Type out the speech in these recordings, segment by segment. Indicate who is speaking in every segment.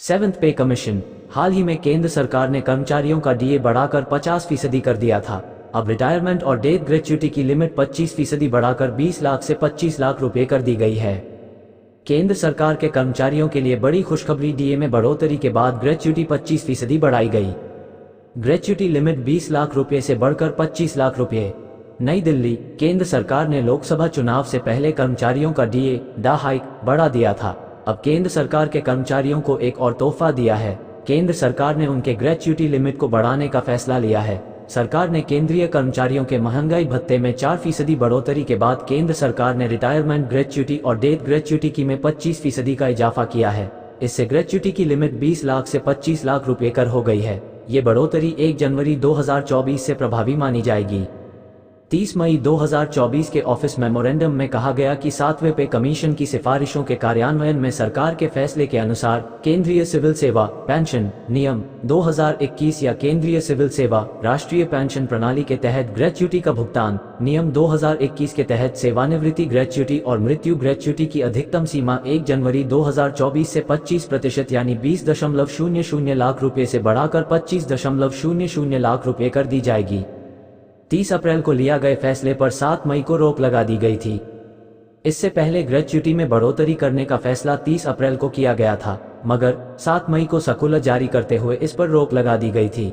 Speaker 1: Seventh पे commission. हाल ही में केंद्र सरकार ने कर्मचारियों का डीए बढ़ाकर 50% कर दिया था। अब रिटायरमेंट और डेथ ग्रेच्युटी की लिमिट 25% बढ़ाकर 20 लाख से 25 लाख रुपए कर दी गई है। केंद्र सरकार के कर्मचारियों के लिए बड़ी खुशखबरी, डीए में बढ़ोतरी के बाद ग्रेच्युटी 25% बढ़ाई गई। ग्रेच्युटी लिमिट 20 लाख रुपए से बढ़कर 25 लाख रुपए। नई दिल्ली। केंद्र सरकार ने लोकसभा चुनाव से पहले कर्मचारियों का डीए हाइक बढ़ा दिया था। अब केंद्र सरकार के कर्मचारियों को एक और तोहफा दिया है। केंद्र सरकार ने उनके ग्रेच्युटी लिमिट को बढ़ाने का फैसला लिया है। सरकार ने केंद्रीय कर्मचारियों के महंगाई भत्ते में 4% बढ़ोतरी के बाद केंद्र सरकार ने रिटायरमेंट ग्रेच्युटी और डेथ ग्रेच्युटी की में 25% का इजाफा किया है। इससे ग्रेच्युटी की लिमिट 20 लाख से 25 लाख रुपए कर हो गई है। ये बढ़ोतरी 1 जनवरी 2024 से प्रभावी मानी जाएगी। 30 मई 2024 के ऑफिस मेमोरेंडम में कहा गया कि 7वें पे कमीशन की सिफारिशों के कार्यान्वयन में सरकार के फैसले के अनुसार केंद्रीय सिविल सेवा पेंशन नियम 2021 या केंद्रीय सिविल सेवा राष्ट्रीय पेंशन प्रणाली के तहत ग्रेच्युटी का भुगतान नियम 2021 के तहत सेवानिवृत्ति ग्रेच्युटी और मृत्यु ग्रेच्युटी की अधिकतम सीमा 1 जनवरी 2024 से 25% यानी 20.00 लाख रुपए से बढ़ाकर 25.00 लाख रुपए कर दी जाएगी। 30 अप्रैल को लिया गए फैसले पर 7 मई को रोक लगा दी गई थी। इससे पहले ग्रेच्युटी में बढ़ोतरी करने का फैसला 30 अप्रैल को किया गया था, मगर 7 मई को सर्कुलर जारी करते हुए इस पर रोक लगा दी गई थी।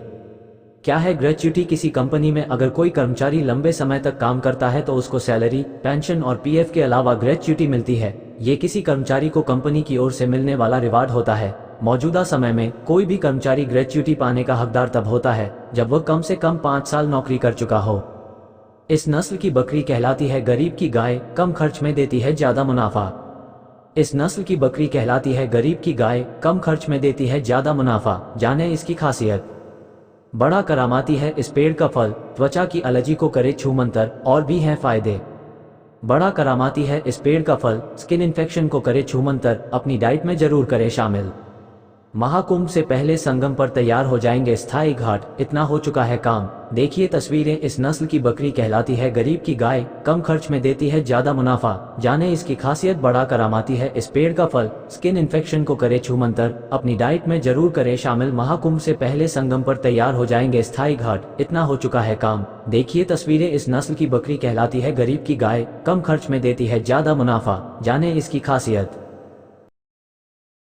Speaker 1: क्या है ग्रेच्युटी? किसी कंपनी में अगर कोई कर्मचारी लंबे समय तक काम करता है तो उसको सैलरी, पेंशन और पीएफ के अलावा ग्रेच्युटी मिलती है। ये किसी कर्मचारी को कंपनी की ओर से मिलने वाला रिवार्ड होता है। मौजूदा समय में कोई भी कर्मचारी ग्रेच्युटी पाने का हकदार तब होता है जब वह कम से कम 5 साल नौकरी कर चुका हो। इस नस्ल की बकरी कहलाती है गरीब की गाय, कम खर्च में देती है ज्यादा मुनाफा। इस नस्ल की बकरी कहलाती है गरीब की गाय, कम खर्च में देती है ज्यादा मुनाफा। जाने इसकी खासियत। बड़ा करामाती है इस पेड़ का फल, त्वचा की एलर्जी को करे छूमंतर, और भी हैं फायदे। बड़ा करामाती है इस पेड़ का फल, स्किन इन्फेक्शन को करे छूमंतर, अपनी डाइट में जरूर करे शामिल। महाकुंभ से पहले संगम पर तैयार हो जाएंगे स्थायी घाट, इतना हो चुका है काम। देखिए तस्वीरें। इस नस्ल की बकरी कहलाती है गरीब की गाय, कम खर्च में देती है ज्यादा मुनाफा। जाने इसकी खासियत। बड़ा करामाती है इस पेड़ का फल, स्किन इन्फेक्शन को करे छूमंतर, अपनी डाइट में जरूर करे शामिल। महाकुंभ से पहले संगम पर तैयार हो जाएंगे स्थायी घाट, इतना हो चुका है काम। देखिए तस्वीरें। इस नस्ल की बकरी कहलाती है गरीब की गाय, कम खर्च में देती है ज्यादा मुनाफा। जाने इसकी खासियत।